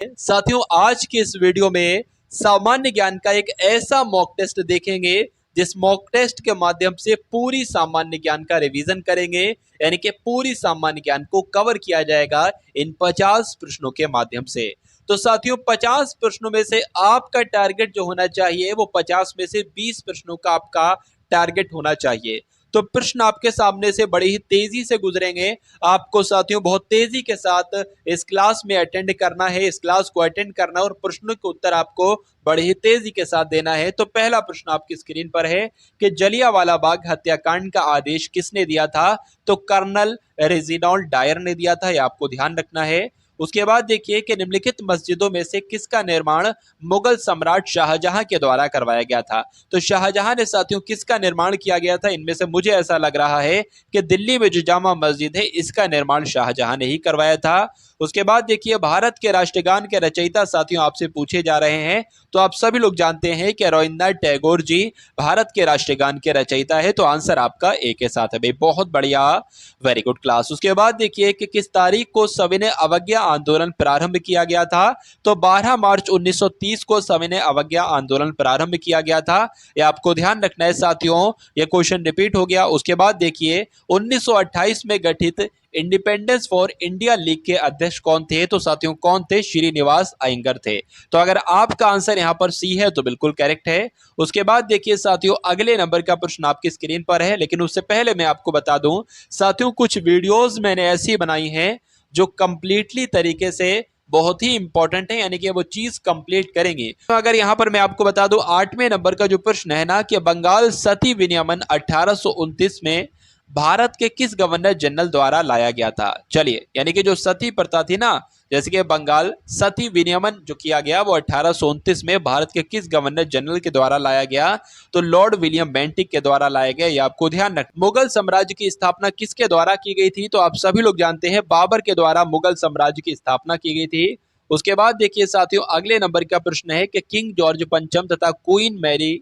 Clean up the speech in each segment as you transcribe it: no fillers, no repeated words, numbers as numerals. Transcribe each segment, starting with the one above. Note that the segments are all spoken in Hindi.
साथियों, आज के इस वीडियो में सामान्य ज्ञान का एक ऐसा मॉक टेस्ट देखेंगे जिस मॉक टेस्ट के माध्यम से पूरी सामान्य ज्ञान का रिवीजन करेंगे, यानी कि पूरी सामान्य ज्ञान को कवर किया जाएगा इन 50 प्रश्नों के माध्यम से। तो साथियों, 50 प्रश्नों में से आपका टारगेट जो होना चाहिए वो 50 में से 20 प्रश्नों का आपका टारगेट होना चाहिए। तो प्रश्न आपके सामने से बड़ी ही तेजी से गुजरेंगे। आपको साथियों बहुत तेजी के साथ इस क्लास में अटेंड करना है, इस क्लास को अटेंड करना है और प्रश्नों के उत्तर आपको बड़ी ही तेजी के साथ देना है। तो पहला प्रश्न आपकी स्क्रीन पर है कि जलियांवाला बाग हत्याकांड का आदेश किसने दिया था? तो कर्नल रेजिनाल्ड डायर ने दिया था, यह आपको ध्यान रखना है। उसके बाद देखिए कि निम्नलिखित मस्जिदों में से किसका निर्माण मुगल सम्राट शाहजहां के द्वारा करवाया गया था? तो शाहजहां ने साथियों किसका निर्माण किया गया था? इनमें से मुझे ऐसा लग रहा है कि दिल्ली में जो जामा मस्जिद है इसका निर्माण शाहजहां ने ही करवाया था। उसके बाद देखिए भारत के राष्ट्रगान के रचयिता साथियों आपसे पूछे जा रहे हैं। तो आप सभी लोग जानते हैं कि रविन्द्रनाथ टैगोर जी भारत के राष्ट्रगान के रचयिता है। तो आंसर आपका ए के साथ है भाई, बहुत बढ़िया, वेरी गुड क्लास। उसके बाद देखिए कि किस तारीख को सविनय अवज्ञा आंदोलन प्रारंभ किया गया था? तो 12 मार्च 1930 को सविनय अवज्ञा आंदोलन प्रारंभ किया गया था। यह आपको ध्यान रखना है साथियों, यह क्वेश्चन रिपीट हो गया। उसके बाद देखिए 1928 में गठित इंडिपेंडेंस फॉर इंडिया लीग के अध्यक्ष कौन थे? तो साथियों कौन थे? श्रीनिवास अयंगर थे। तो अगर आपका आंसर यहां पर सी है तो बिल्कुल करेक्ट है। उसके बाद देखिए साथियों अगले नंबर का प्रश्न आपकी स्क्रीन पर है, लेकिन उससे पहले मैं आपको बता दूं साथियों कुछ वीडियोस मैंने ऐसी बनाई हैं जो कंप्लीटली तरीके से बहुत ही इंपॉर्टेंट है, यानी कि वो चीज कंप्लीट करेंगे। तो अगर यहां पर मैं आपको बता दूं 8वें नंबर का जो प्रश्न है ना कि बंगाल सती विनियमन 1829 में भारत के किस गवर्नर जनरल द्वारा लाया गया था? चलिए, यानी कि जो सती प्रथा थी ना, जैसे कि बंगाल सती विनियमन जो किया गया वो 1829 में भारत के किस गवर्नर जनरल के द्वारा लाया गया? तो लॉर्ड विलियम बेंटिक के द्वारा लाया गया। ये आपको ध्यान रखना। मुगल साम्राज्य की स्थापना किसके द्वारा की गई थी? तो आप सभी लोग जानते हैं बाबर के द्वारा मुगल साम्राज्य की स्थापना की गई थी। उसके बाद देखिए साथियों अगले नंबर का प्रश्न है कि किंग जॉर्ज पंचम तथा क्वीन मैरी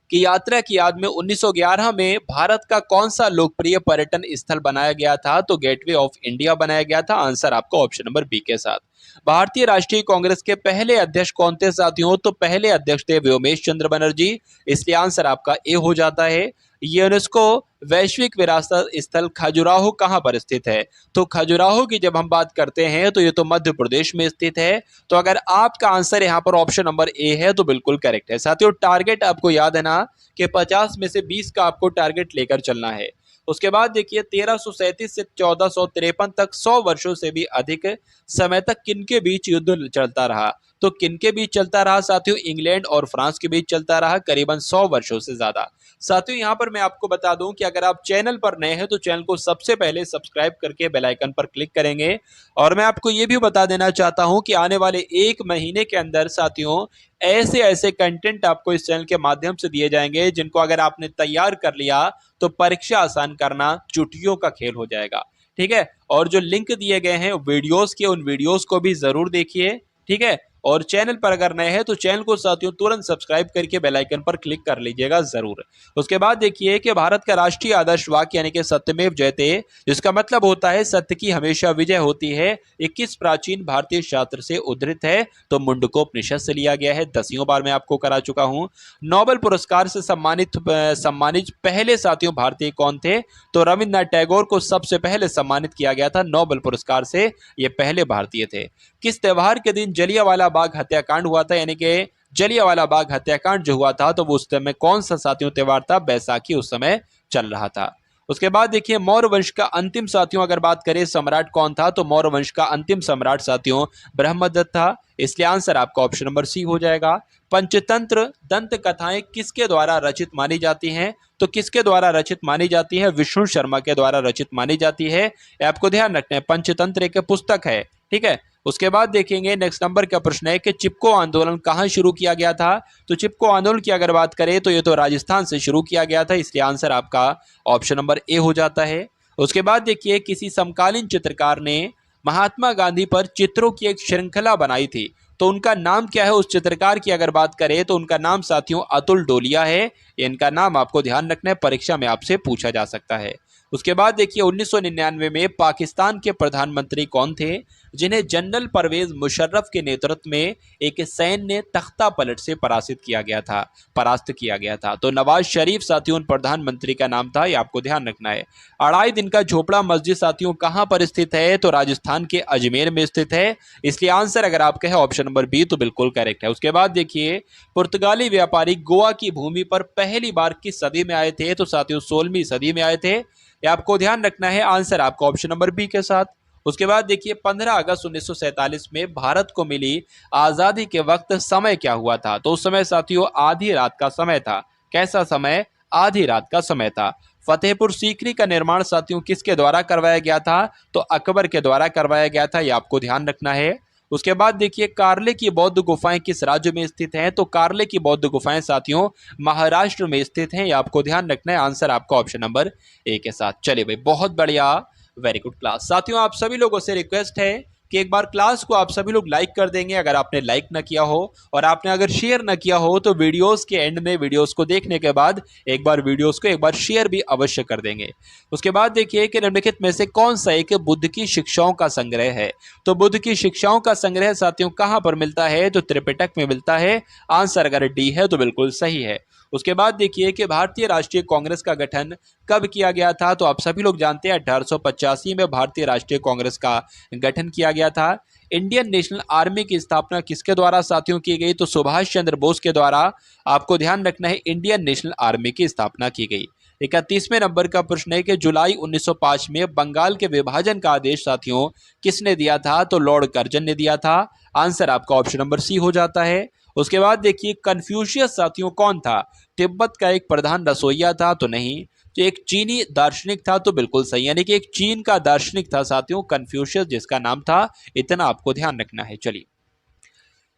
की यात्रा की याद में 1911 में भारत का कौन सा लोकप्रिय पर्यटन स्थल बनाया गया था? तो गेटवे ऑफ इंडिया बनाया गया था। आंसर आपका ऑप्शन नंबर बी के साथ। भारतीय राष्ट्रीय कांग्रेस के पहले अध्यक्ष कौन थे साथियों? तो पहले अध्यक्ष थे व्योमेश चंद्र बनर्जी, इसलिए आंसर आपका ए हो जाता है। यूनेस्को वैश्विक विरासत स्थल खजुराहो कहां पर स्थित है? तो खजुराहो की जब हम बात करते हैं तो ये तो मध्य प्रदेश में स्थित है। तो अगर आपका आंसर यहाँ पर ऑप्शन नंबर ए है तो बिल्कुल करेक्ट है। साथियों टारगेट आपको याद है ना कि 50 में से 20 का आपको टारगेट लेकर चलना है। उसके बाद देखिए 1337 से 1453 तक 100 वर्षों से भी अधिक समय तक किनके बीच युद्ध चलता रहा? तो किनके बीच चलता रहा साथियों? इंग्लैंड और फ्रांस के बीच चलता रहा करीबन 100 वर्षों से ज्यादा। साथियों यहां पर मैं आपको बता दूं कि अगर आप चैनल पर नए हैं तो चैनल को सबसे पहले सब्सक्राइब करके बेल आइकन पर क्लिक करेंगे। और मैं आपको यह भी बता देना चाहता हूं कि आने वाले 1 महीने के अंदर साथियों ऐसे ऐसे कंटेंट आपको इस चैनल के माध्यम से दिए जाएंगे जिनको अगर आपने तैयार कर लिया तो परीक्षा आसान करना चुटकियों का खेल हो जाएगा। ठीक है, और जो लिंक दिए गए हैं वीडियोस के, उन वीडियोस को भी जरूर देखिए। ठीक है, और चैनल पर अगर नए हैं तो चैनल को साथियों तुरंत सब्सक्राइब करके बेल आइकन पर क्लिक कर लीजिएगा जरूर। उसके बाद देखिए कि भारत का राष्ट्रीय आदर्श वाक्य यानी कि सत्यमेव जयते, जिसका मतलब होता है सत्य की हमेशा विजय होती है, 21 प्राचीन भारतीय शास्त्र से उद्धृत है? तो मुंडकोपनिषद से लिया गया है। 10वीं बार मैं आपको करा चुका हूं। नोबेल पुरस्कार से सम्मानित पहले साथियों भारतीय कौन थे? तो रविन्द्रनाथ टैगोर को सबसे पहले सम्मानित किया गया था नोबेल पुरस्कार से, ये पहले भारतीय थे। किस त्योहार के दिन जलियांवाला बाग हत्याकांड हुआ था? यानी कि जलियांवाला बाग हत्याकांड जो हुआ था तो वो उस समय कौन सा साथियों त्योहार था? बैसाखी उस समय चल रहा था। उसके बाद देखिए मौर्य वंश का अंतिम साथियों अगर बात करें सम्राट कौन था? तो मौर्य वंश का अंतिम सम्राट साथियों ब्रह्मदत्त था, इसलिए आंसर आपका ऑप्शन नंबर सी हो जाएगा। पंचतंत्र दंत कथाएं किसके द्वारा रचित मानी जाती हैं? तो किसके द्वारा रचित मानी जाती है? विष्णु शर्मा के द्वारा रचित मानी जाती है। आपको ध्यान रखना है पंचतंत्र एक पुस्तक है। ठीक है, उसके बाद देखेंगे नेक्स्ट नंबर का प्रश्न है कि चिपको आंदोलन कहां शुरू किया गया था? तो चिपको आंदोलन की अगर बात करें तो ये तो राजस्थान से शुरू किया गया था, इसलिए आंसर आपका ऑप्शन नंबर ए हो जाता है। उसके बाद देखिए किसी समकालीन चित्रकार ने महात्मा गांधी पर चित्रों की एक श्रृंखला बनाई थी, तो उनका नाम क्या है? उस चित्रकार की अगर बात करें तो उनका नाम साथियों अतुल डोलिया है। इनका नाम आपको ध्यान रखना है, परीक्षा में आपसे पूछा जा सकता है। उसके बाद देखिए 1999 में पाकिस्तान के प्रधानमंत्री कौन थे जिन्हें जनरल परवेज मुशर्रफ के नेतृत्व में एक सैन्य तख्ता पलट से परास्त किया गया था। तो नवाज शरीफ साथियों प्रधानमंत्री का नाम था, ये आपको ध्यान रखना है। अढ़ाई दिन का झोपड़ा मस्जिद साथियों कहां पर स्थित है, तो राजस्थान के अजमेर में स्थित है। इसलिए आंसर अगर आपका है ऑप्शन नंबर बी तो बिल्कुल करेक्ट है। उसके बाद देखिए पुर्तगाली व्यापारी गोवा की भूमि पर पहली बार किस सदी में आए थे, तो साथियों 16वीं सदी में आए थे। ये आपको ध्यान रखना है, आंसर आपका ऑप्शन नंबर बी के साथ। उसके बाद देखिए 15 अगस्त 1947 में भारत को मिली आजादी के वक्त समय क्या हुआ था, तो उस समय साथियों आधी रात का समय था। कैसा समय? आधी रात का समय था। फतेहपुर सीकरी का निर्माण साथियों किसके द्वारा करवाया गया था, तो अकबर के द्वारा करवाया गया था, ये आपको ध्यान रखना है। उसके बाद देखिए कार्ले की बौद्ध गुफाएं किस राज्य में स्थित हैं, तो कार्ले की बौद्ध गुफाएं साथियों महाराष्ट्र में स्थित हैं, ये आपको ध्यान रखना है। आंसर आपका ऑप्शन नंबर ए के साथ। चलिए भाई, बहुत बढ़िया, वेरी गुड क्लास। साथियों आप सभी लोगों से रिक्वेस्ट है कि एक बार क्लास को आप सभी लोग लाइक कर देंगे अगर आपने लाइक ना किया हो, और आपने अगर शेयर ना किया हो तो वीडियोस के एंड में वीडियोस को देखने के बाद एक बार वीडियोस को एक बार शेयर भी अवश्य कर देंगे। उसके बाद देखिए कि निम्नलिखित में से कौन सा एक बुद्ध की शिक्षाओं का संग्रह है, तो बुद्ध की शिक्षाओं का संग्रह साथियों कहां पर मिलता है, तो त्रिपिटक में मिलता है। आंसर अगर डी है तो बिल्कुल सही है। उसके बाद देखिए कि भारतीय राष्ट्रीय कांग्रेस का गठन कब किया गया था, तो आप सभी लोग जानते हैं 1885 में भारतीय राष्ट्रीय कांग्रेस का गठन किया गया था। इंडियन नेशनल आर्मी की स्थापना किसके द्वारा साथियों की गई, तो सुभाष चंद्र बोस के द्वारा। आपको ध्यान रखना है, इंडियन नेशनल आर्मी की स्थापना की गई। 31वें नंबर का प्रश्न है कि जुलाई 1905 में बंगाल के विभाजन का आदेश साथियों किसने दिया था, तो लॉर्ड कर्जन ने दिया था। आंसर आपका ऑप्शन नंबर सी हो जाता है। उसके बाद देखिए कन्फ्यूशियस साथियों कौन था, तिब्बत का एक प्रधान रसोइया था, तो नहीं। तो एक चीनी दार्शनिक था, तो बिल्कुल सही, यानी कि एक चीन का दार्शनिक था साथियों कन्फ्यूशियस, जिसका नाम था, इतना आपको ध्यान रखना है। चलिए,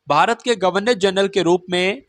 भारत के गवर्नर जनरल के रूप में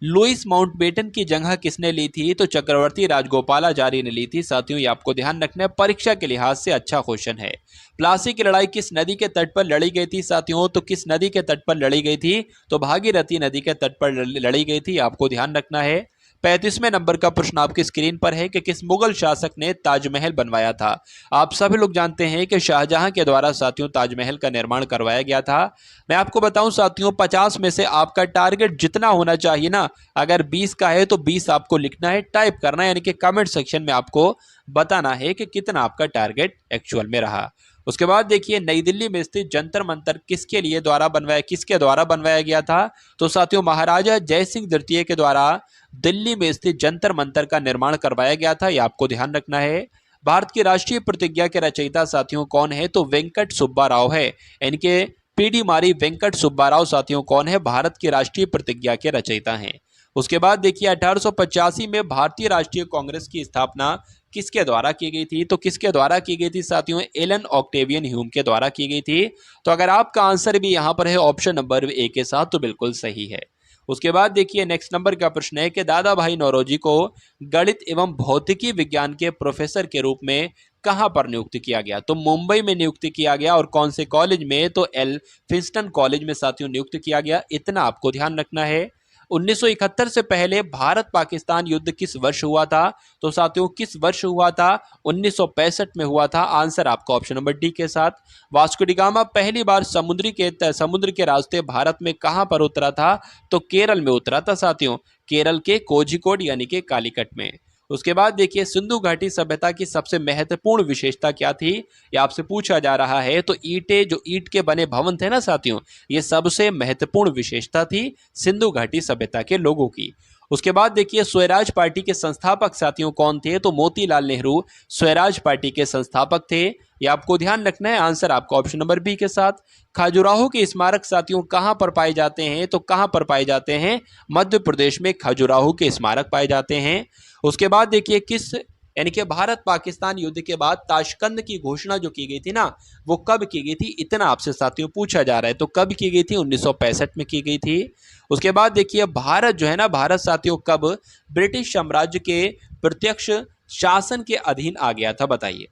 लुइस माउंटबेटन की जगह किसने ली थी, तो चक्रवर्ती राजगोपालाचारी ने ली थी। साथियों ये आपको ध्यान रखना है, परीक्षा के लिहाज से अच्छा क्वेश्चन है। प्लासी की लड़ाई किस नदी के तट पर लड़ी गई थी साथियों, तो किस नदी के तट पर लड़ी गई थी, तो भागीरथी नदी के तट पर लड़ी गई थी, आपको ध्यान रखना है। 35वें नंबर का प्रश्न आपकी स्क्रीन पर है कि किस मुगल शासक ने ताजमहल बनवाया था। आप सभी लोग जानते हैं कि शाहजहां के द्वारा साथियों ताजमहल का निर्माण करवाया गया था। मैं आपको बताऊं साथियों 50 में से आपका टारगेट जितना होना चाहिए ना, अगर 20 का है तो 20 आपको लिखना है, टाइप करना है, यानी कि कमेंट सेक्शन में आपको बताना है कि कितना आपका टारगेट एक्चुअल में रहा। उसके बाद देखिए नई दिल्ली में स्थित जंतर मंतर किसके द्वारा बनवाया गया था, तो साथियों महाराजा जय सिंह द्वितीय के द्वारा दिल्ली में स्थित जंतर मंतर का निर्माण करवाया गया था, यह आपको ध्यान रखना है। भारत की राष्ट्रीय प्रतिज्ञा के रचयिता साथियों कौन है, तो वेंकट सुब्बा राव है, इनके पीडी मारी वेंकट सुब्बा राव साथियों कौन है, भारत की राष्ट्रीय प्रतिज्ञा के रचयिता हैं। उसके बाद देखिए 1885 में भारतीय राष्ट्रीय कांग्रेस की स्थापना किसके द्वारा की गई थी, तो किसके द्वारा की गई थी साथियों, एलन ऑक्टेवियन ह्यूम के द्वारा की गई थी। तो अगर आपका आंसर भी यहां पर है ऑप्शन नंबर ए के साथ तो बिल्कुल सही है। उसके बाद देखिए नेक्स्ट नंबर का प्रश्न है कि दादा भाई नौरोजी को गणित एवं भौतिकी विज्ञान के प्रोफेसर के रूप में कहां पर नियुक्त किया गया, तो मुंबई में नियुक्त किया गया, और कौन से कॉलेज में, तो एल्फिंस्टन कॉलेज में साथियों नियुक्त किया गया, इतना आपको ध्यान रखना है। 1971 से पहले भारत पाकिस्तान युद्ध किस वर्ष हुआ था, तो साथियों किस वर्ष हुआ था, 1965 में हुआ था। आंसर आपका ऑप्शन नंबर डी के साथ। वास्को डी गामा पहली बार समुद्र के रास्ते भारत में कहां पर उतरा था, तो केरल में उतरा था साथियों, केरल के कोझिकोड यानी कि कालीकट में। उसके बाद देखिए सिंधु घाटी सभ्यता की सबसे महत्वपूर्ण विशेषता क्या थी, ये आपसे पूछा जा रहा है। तो ईंट के बने भवन थे ना साथियों, ये सबसे महत्वपूर्ण विशेषता थी सिंधु घाटी सभ्यता के लोगों की। उसके बाद देखिए स्वराज पार्टी के संस्थापक साथियों कौन थे, तो मोतीलाल नेहरू स्वराज पार्टी के संस्थापक थे, ये आपको ध्यान रखना है। आंसर आपका ऑप्शन नंबर बी के साथ। खजुराहो के स्मारक साथियों कहां पर पाए जाते हैं, तो कहां पर पाए जाते हैं, मध्य प्रदेश में खजुराहो के स्मारक पाए जाते हैं। उसके बाद देखिए किस यानी कि भारत पाकिस्तान युद्ध के बाद ताशकंद की घोषणा जो की गई थी ना, वो कब की गई थी, इतना आपसे साथियों पूछा जा रहा है। तो कब की गई थी, 1965 में की गई थी। उसके बाद देखिए भारत जो है ना, भारत साथियों कब ब्रिटिश साम्राज्य के प्रत्यक्ष शासन के अधीन आ गया था, बताइए।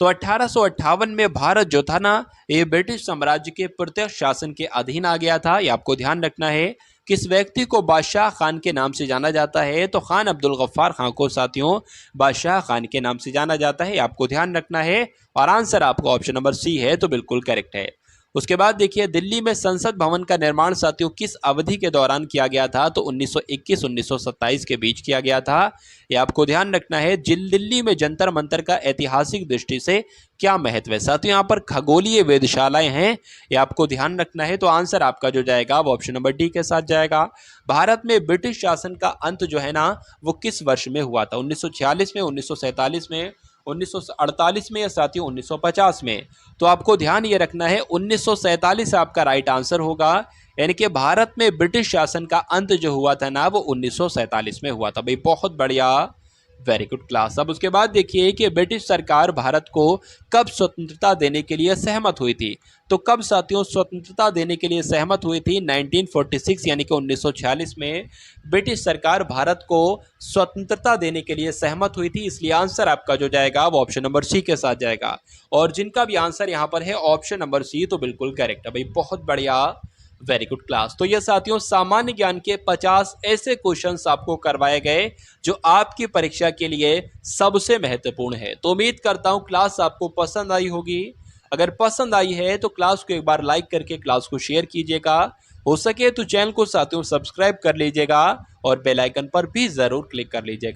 तो 1858 में भारत जो था ना, ये ब्रिटिश साम्राज्य के प्रत्यक्ष शासन के अधीन आ गया था, ये आपको ध्यान रखना है। किस व्यक्ति को बादशाह खान के नाम से जाना जाता है? तो खान अब्दुल गफ्फार खान को साथियों बादशाह खान के नाम से जाना जाता है, आपको ध्यान रखना है। और आंसर आपका ऑप्शन नंबर सी है, तो बिल्कुल करेक्ट है। उसके बाद देखिए, दिल्ली में संसद भवन का निर्माण साथियों किस अवधि के दौरान किया गया था? तो 1921-1927 के बीच किया गया था, ये आपको ध्यान रखना है। दिल्ली में जंतर मंतर का ऐतिहासिक दृष्टि से क्या महत्व है? साथियों यहाँ पर खगोलीय वेधशालाएं हैं, ये आपको ध्यान रखना है। तो आंसर आपका जो जाएगा वो ऑप्शन नंबर डी के साथ जाएगा। भारत में ब्रिटिश शासन का अंत जो है ना वो किस वर्ष में हुआ था? 1946 में, 1947 में, 1948 में या साथियों 1950 में? तो आपको ध्यान ये रखना है 1947 आपका राइट आंसर होगा। यानी कि भारत में ब्रिटिश शासन का अंत जो हुआ था ना वो 1947 में हुआ था। भाई बहुत बढ़िया, वेरी गुड क्लास। अब उसके बाद देखिए कि ब्रिटिश सरकार भारत को कब स्वतंत्रता देने के लिए सहमत हुई थी? तो कब साथियों स्वतंत्रता देने के लिए सहमत हुई थी? 1946 यानी कि 1946 में ब्रिटिश सरकार भारत को स्वतंत्रता देने के लिए सहमत हुई थी, इसलिए आंसर आपका जो जाएगा वो ऑप्शन नंबर सी के साथ जाएगा। और जिनका भी आंसर यहाँ पर है ऑप्शन नंबर सी, तो बिल्कुल करेक्ट है भाई, बहुत बढ़िया, वेरी गुड क्लास। तो ये साथियों सामान्य ज्ञान के 50 ऐसे क्वेश्चंस आपको करवाए गए जो आपकी परीक्षा के लिए सबसे महत्वपूर्ण है। तो उम्मीद करता हूं क्लास आपको पसंद आई होगी। अगर पसंद आई है तो क्लास को एक बार लाइक करके क्लास को शेयर कीजिएगा, हो सके तो चैनल को साथियों सब्सक्राइब कर लीजिएगा और बेल आइकन पर भी जरूर क्लिक कर लीजिएगा।